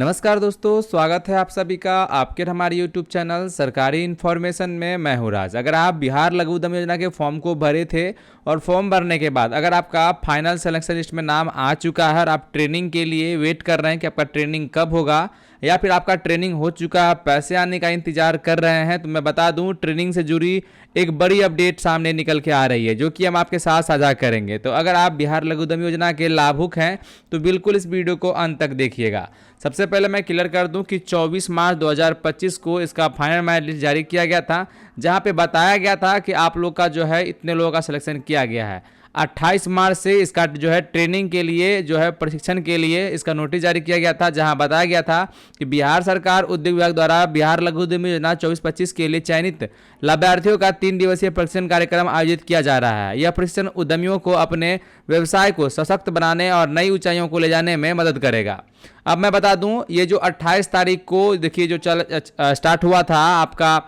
नमस्कार दोस्तों, स्वागत है आप सभी का आपके हमारे यूट्यूब चैनल सरकारी इन्फॉर्मेशन में। मैं हूं राज। अगर आप बिहार लघु उद्यम योजना के फॉर्म को भरे थे और फॉर्म भरने के बाद अगर आपका फाइनल सिलेक्शन लिस्ट में नाम आ चुका है और आप ट्रेनिंग के लिए वेट कर रहे हैं कि आपका ट्रेनिंग कब होगा, या फिर आपका ट्रेनिंग हो चुका है, पैसे आने का इंतजार कर रहे हैं, तो मैं बता दूं ट्रेनिंग से जुड़ी एक बड़ी अपडेट सामने निकल के आ रही है जो कि हम आपके साथ साझा करेंगे। तो अगर आप बिहार लघु उद्यम योजना के लाभुक हैं तो बिल्कुल इस वीडियो को अंत तक देखिएगा। सबसे पहले मैं क्लियर कर दूं कि 24 मार्च 2025 को इसका फाइनल मेरिट लिस्ट जारी किया गया था, जहां पे बताया गया था कि आप लोग का जो है इतने लोगों का सिलेक्शन किया गया है। 28 मार्च से इसका जो है ट्रेनिंग के लिए जो है प्रशिक्षण के लिए इसका नोटिस जारी किया गया था, जहां बताया गया था कि बिहार सरकार उद्योग विभाग द्वारा बिहार लघु उद्यम योजना 24-25 के लिए चयनित लाभार्थियों का 3 दिवसीय प्रशिक्षण कार्यक्रम आयोजित किया जा रहा है। यह प्रशिक्षण उद्यमियों को अपने व्यवसाय को सशक्त बनाने और नई ऊंचाइयों को ले जाने में मदद करेगा। अब मैं बता दूं, ये जो 28 तारीख को देखिए जो स्टार्ट हुआ था आपका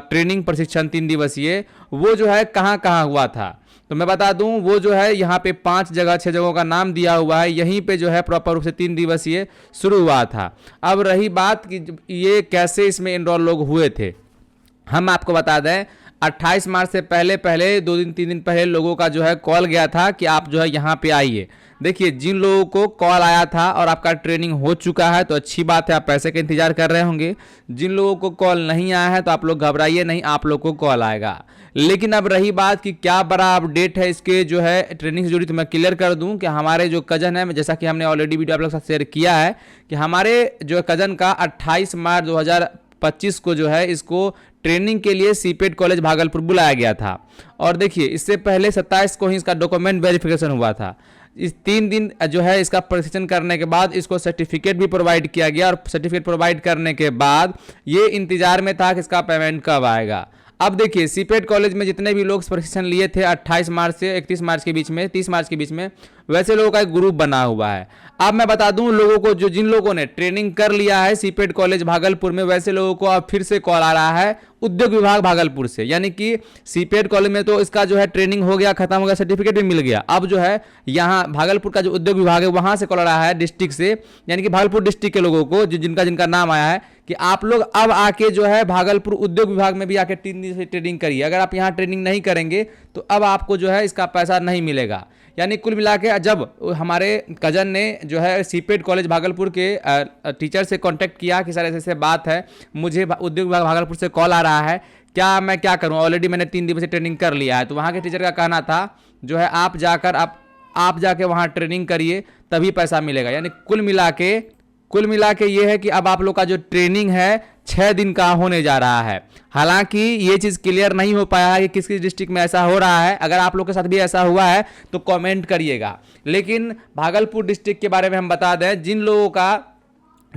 ट्रेनिंग प्रशिक्षण 3 दिवसीय, वो जो है कहाँ कहाँ हुआ था, तो मैं बता दूं वो जो है यहाँ पे 5 जगह 6 जगहों का नाम दिया हुआ है। यहीं पे जो है प्रॉपर रूप से 3 दिवसीय शुरू हुआ था। अब रही बात कि ये कैसे इसमें इनरोल लोग हुए थे, हम आपको बता दें 28 मार्च से पहले 2 दिन 3 दिन पहले लोगों का जो है कॉल गया था कि आप जो है यहाँ पे आइए। देखिए जिन लोगों को कॉल आया था और आपका ट्रेनिंग हो चुका है तो अच्छी बात है, आप पैसे का इंतजार कर रहे होंगे। जिन लोगों को कॉल नहीं आया है तो आप लोग घबराइए नहीं, आप लोग को कॉल आएगा। लेकिन अब रही बात कि क्या बड़ा अपडेट है इसके जो है ट्रेनिंग से जुड़ी, तो मैं क्लियर कर दूं कि हमारे जो कजन है, जैसा कि हमने ऑलरेडी वीडियो आप लोग के साथ शेयर किया है कि हमारे जो कजन का 28 मार्च 2025 को जो है इसको ट्रेनिंग के लिए सीपेट कॉलेज भागलपुर बुलाया गया था। और देखिए इससे पहले 27 को ही इसका डॉक्यूमेंट वेरिफिकेशन हुआ था। इस 3 दिन जो है इसका प्रशिक्षण करने के बाद इसको सर्टिफिकेट भी प्रोवाइड किया गया, और सर्टिफिकेट प्रोवाइड करने के बाद ये इंतजार में था कि इसका पेमेंट कब आएगा। अब देखिए सीपेट कॉलेज में जितने भी लोग प्रशिक्षण लिए थे 28 मार्च से 31 मार्च के बीच में, 30 मार्च के बीच में, वैसे लोगों का एक ग्रुप बना हुआ है। अब मैं बता दूं लोगों को जो जिन लोगों ने ट्रेनिंग कर लिया है सीपेट कॉलेज भागलपुर में, वैसे लोगों को अब फिर से कॉल आ रहा है उद्योग विभाग भागलपुर से। यानी कि सीपेट कॉलेज में तो इसका जो है ट्रेनिंग हो गया, खत्म हो गया, सर्टिफिकेट भी मिल गया। अब जो है यहाँ भागलपुर का जो उद्योग विभाग है वहां से कॉल आ रहा है डिस्ट्रिक्ट से, यानी कि भागलपुर डिस्ट्रिक्ट के लोगों को जिनका जिनका नाम आया है कि आप लोग अब आके जो है भागलपुर उद्योग विभाग में भी आके 3 दिन से ट्रेनिंग करिए। अगर आप यहाँ ट्रेनिंग नहीं करेंगे तो अब आपको जो है इसका पैसा नहीं मिलेगा। यानी कुल मिला के जब हमारे कजन ने जो है सीपेट कॉलेज भागलपुर के टीचर से कांटेक्ट किया कि सर ऐसे ऐसे बात है, मुझे उद्योग विभाग भागलपुर से कॉल आ रहा है, क्या मैं क्या करूं, ऑलरेडी मैंने 3 दिवसीय ट्रेनिंग कर लिया है। तो वहाँ के टीचर का कहना था जो है आप जाके वहाँ ट्रेनिंग करिए तभी पैसा मिलेगा। यानी कुल मिला के ये है कि अब आप लोग का जो ट्रेनिंग है 6 दिन का होने जा रहा है। हालांकि ये चीज़ क्लियर नहीं हो पाया है कि किस किस डिस्ट्रिक्ट में ऐसा हो रहा है। अगर आप लोग के साथ भी ऐसा हुआ है तो कमेंट करिएगा। लेकिन भागलपुर डिस्ट्रिक्ट के बारे में हम बता दें, जिन लोगों का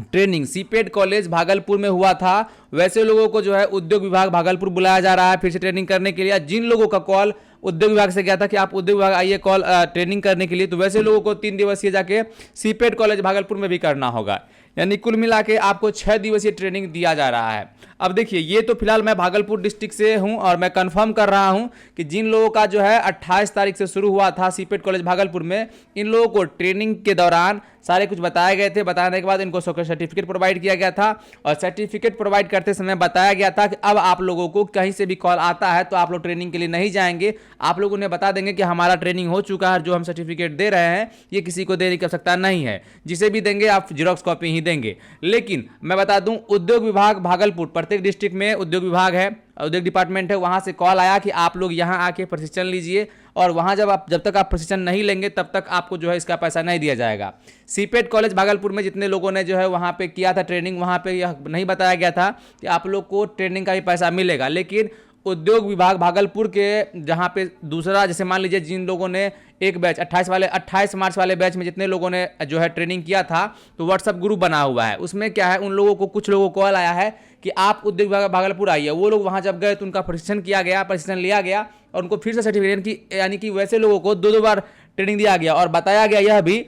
ट्रेनिंग सीपेट कॉलेज भागलपुर में हुआ था वैसे लोगों को जो है उद्योग विभाग भागलपुर बुलाया जा रहा है फिर से ट्रेनिंग करने के लिए। जिन लोगों का कॉल उद्योग विभाग से गया था कि आप उद्योग विभाग आइए कॉल ट्रेनिंग करने के लिए, तो वैसे लोगों को 3 दिवसीय जाके सीपेट कॉलेज भागलपुर में भी करना होगा। यानी कुल मिला के आपको 6 दिवसीय ट्रेनिंग दिया जा रहा है। अब देखिए ये तो फिलहाल मैं भागलपुर डिस्ट्रिक्ट से हूं और मैं कंफर्म कर रहा हूं कि जिन लोगों का जो है 28 तारीख से शुरू हुआ था सीपेट कॉलेज भागलपुर में, इन लोगों को ट्रेनिंग के दौरान सारे कुछ बताए गए थे। बताने के बाद इनको सर्टिफिकेट प्रोवाइड किया गया था, और सर्टिफिकेट प्रोवाइड करते समय बताया गया था कि अब आप लोगों को कहीं से भी कॉल आता है तो आप लोग ट्रेनिंग के लिए नहीं जाएंगे, आप लोग उन्हें बता देंगे कि हमारा ट्रेनिंग हो चुका है, जो हम सर्टिफिकेट दे रहे हैं ये किसी को देने की आवश्यकता नहीं है, जिसे भी देंगे आप जीरोक्स कॉपी ही देंगे। लेकिन मैं बता दूं उद्योग विभाग भागलपुर, प्रत्येक डिस्ट्रिक्ट में उद्योग विभाग है, उद्योग डिपार्टमेंट है, वहां से कॉल आया कि आप लोग यहां आके प्रशिक्षण लीजिए, और वहां जब तक आप प्रशिक्षण नहीं लेंगे तब तक आपको जो है इसका पैसा नहीं दिया जाएगा। सीपेट कॉलेज भागलपुर में जितने लोगों ने जो है वहां पे किया था ट्रेनिंग, वहां पे यह नहीं बताया गया था कि आप लोग को ट्रेनिंग का भी पैसा मिलेगा। लेकिन उद्योग विभाग भागलपुर के जहां पे दूसरा, जैसे मान लीजिए जिन लोगों ने एक बैच 28 मार्च वाले बैच में जितने लोगों ने जो है ट्रेनिंग किया था, तो व्हाट्सएप ग्रुप बना हुआ है। उसमें क्या है, उन लोगों को कुछ लोगों को कॉल आया है कि आप उद्योग विभाग भागलपुर आइए। वो लोग वहां जब गए तो उनका प्रशिक्षण किया गया, प्रशिक्षण लिया गया और उनको फिर से सर्टिफिकेट की, यानी कि वैसे लोगों को 2 बार ट्रेनिंग दिया गया। और बताया गया यह भी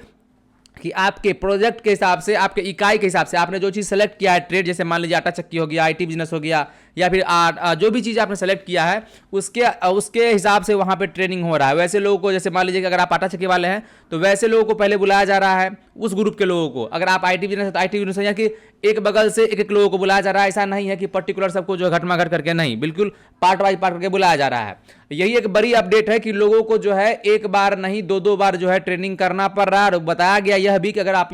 कि आपके प्रोजेक्ट के हिसाब से, आपके इकाई के हिसाब से आपने जो चीज़ सेलेक्ट किया है ट्रेड, जैसे मान लीजिए आटा चक्की हो गया, आईटी बिजनेस हो गया, या फिर जो भी चीज़ आपने सेलेक्ट किया है उसके हिसाब से वहाँ पे ट्रेनिंग हो रहा है। वैसे लोगों को, जैसे मान लीजिए कि अगर आप आटा चक्की वाले हैं तो वैसे लोगों को पहले बुलाया जा रहा है, उस ग्रुप के लोगों को। अगर आप आईटी बिजनेस है तो आईटी बिजनेस, या कि एक बगल से एक एक लोगों को बुलाया जा रहा है। ऐसा नहीं है कि पर्टिकुलर सबको जो है घटमाघट करके, नहीं, बिल्कुल पार्ट वाइज पार्ट करके बुलाया जा रहा है। यही एक बड़ी अपडेट है कि लोगों को जो है एक बार नहीं दो दो बार जो है ट्रेनिंग करना पड़ रहा है। और बताया गया यह भी कि अगर आप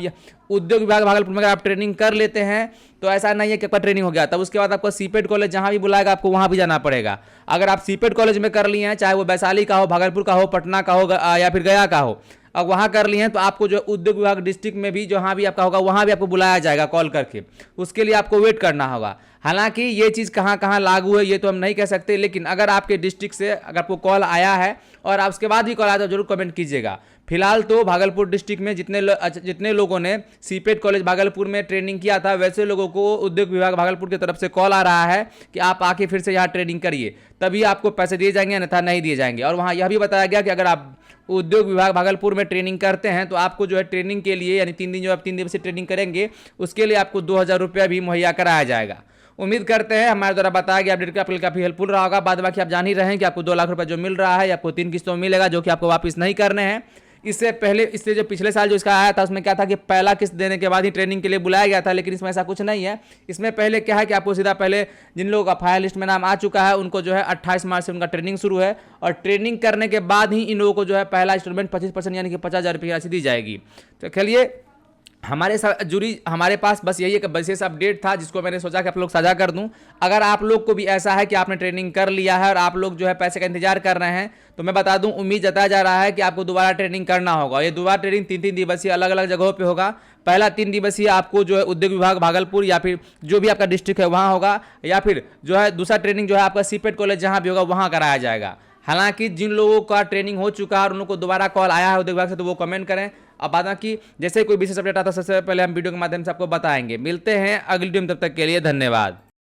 उद्योग विभाग भागलपुर में अगर आप ट्रेनिंग कर लेते हैं तो ऐसा नहीं है कि आपका ट्रेनिंग हो गया, तब उसके बाद आपको सीपेट कॉलेज जहां भी बुलाएगा आपको वहां भी जाना पड़ेगा। अगर आप सीपेट कॉलेज में कर लिए हैं, चाहे वो वैशाली का हो, भागलपुर का हो, पटना का हो या फिर गया का हो, अब वहां कर लिए हैं तो आपको जो उद्योग विभाग डिस्ट्रिक्ट में भी जहां भी आपका होगा वहां भी आपको बुलाया जाएगा कॉल करके। उसके लिए आपको वेट करना होगा। हालांकि ये चीज़ कहाँ कहाँ लागू है ये तो हम नहीं कह सकते, लेकिन अगर आपके डिस्ट्रिक्ट से अगर आपको कॉल आया है और आप उसके बाद भी कॉल आया तो जरूर कमेंट कीजिएगा। फिलहाल तो भागलपुर डिस्ट्रिक्ट में जितने लोगों ने सीपेट कॉलेज भागलपुर में ट्रेनिंग किया था वैसे लोगों को उद्योग विभाग भागलपुर की तरफ से कॉल आ रहा है कि आप आके फिर से यहाँ ट्रेनिंग करिए, तभी आपको पैसे दिए जाएंगे, अन्यथा नहीं दिए जाएंगे। और वहाँ यह भी बताया गया कि अगर आप उद्योग विभाग भागलपुर में ट्रेनिंग करते हैं तो आपको जो है ट्रेनिंग के लिए, यानी 3 दिन जो आप 3 दिवसीय ट्रेनिंग करेंगे उसके लिए आपको 2000 रुपया भी मुहैया कराया जाएगा। उम्मीद करते हैं हमारे द्वारा बताया गया अपडेट आपके लिए काफी हेल्पफुल रहा होगा। बाद बाकी आप जान ही रहे हैं कि आपको 2 लाख रुपए जो मिल रहा है आपको 3 किस्तों में मिलेगा, जो कि आपको वापस नहीं करने हैं। इससे जो पिछले साल जो इसका आया था उसमें क्या था कि पहला किस्त देने के बाद ही ट्रेनिंग के लिए बुलाया गया था, लेकिन इसमें ऐसा कुछ नहीं है। इसमें पहले क्या है कि आपको सीधा पहले जिन लोगों का फाइनल लिस्ट में नाम आ चुका है उनको जो है 28 मार्च से उनका ट्रेनिंग शुरू है, और ट्रेनिंग करने के बाद ही इन लोगों को जो है पहला इंस्टॉलमेंट 25% यानी कि 50,000 रुपये की राशि दी जाएगी। तो चलिए, हमारे पास बस यही एक विशेष अपडेट था जिसको मैंने सोचा कि आप लोग साझा कर दूं। अगर आप लोग को भी ऐसा है कि आपने ट्रेनिंग कर लिया है और आप लोग जो है पैसे का इंतजार कर रहे हैं तो मैं बता दूं, उम्मीद जताया जा रहा है कि आपको दोबारा ट्रेनिंग करना होगा। ये दोबारा ट्रेनिंग 3-3 दिवसीय अलग अलग जगहों पे होगा। पहला 3 दिवसीय आपको जो है उद्योग विभाग भागलपुर या फिर जो भी आपका डिस्ट्रिक्ट है वहाँ होगा, या फिर जो है दूसरा ट्रेनिंग जो है आपका सीपेट कॉलेज जहाँ भी होगा वहाँ कराया जाएगा। हालांकि जिन लोगों का ट्रेनिंग हो चुका है और उन लोगों को दोबारा कॉल आया है उद्योग विभाग से तो वो कमेंट करें। अब बाकी जैसे कोई विशेष अपडेट आता है सबसे पहले हम वीडियो के माध्यम से आपको बताएंगे। मिलते हैं अगली वीडियो में, तब तक के लिए धन्यवाद।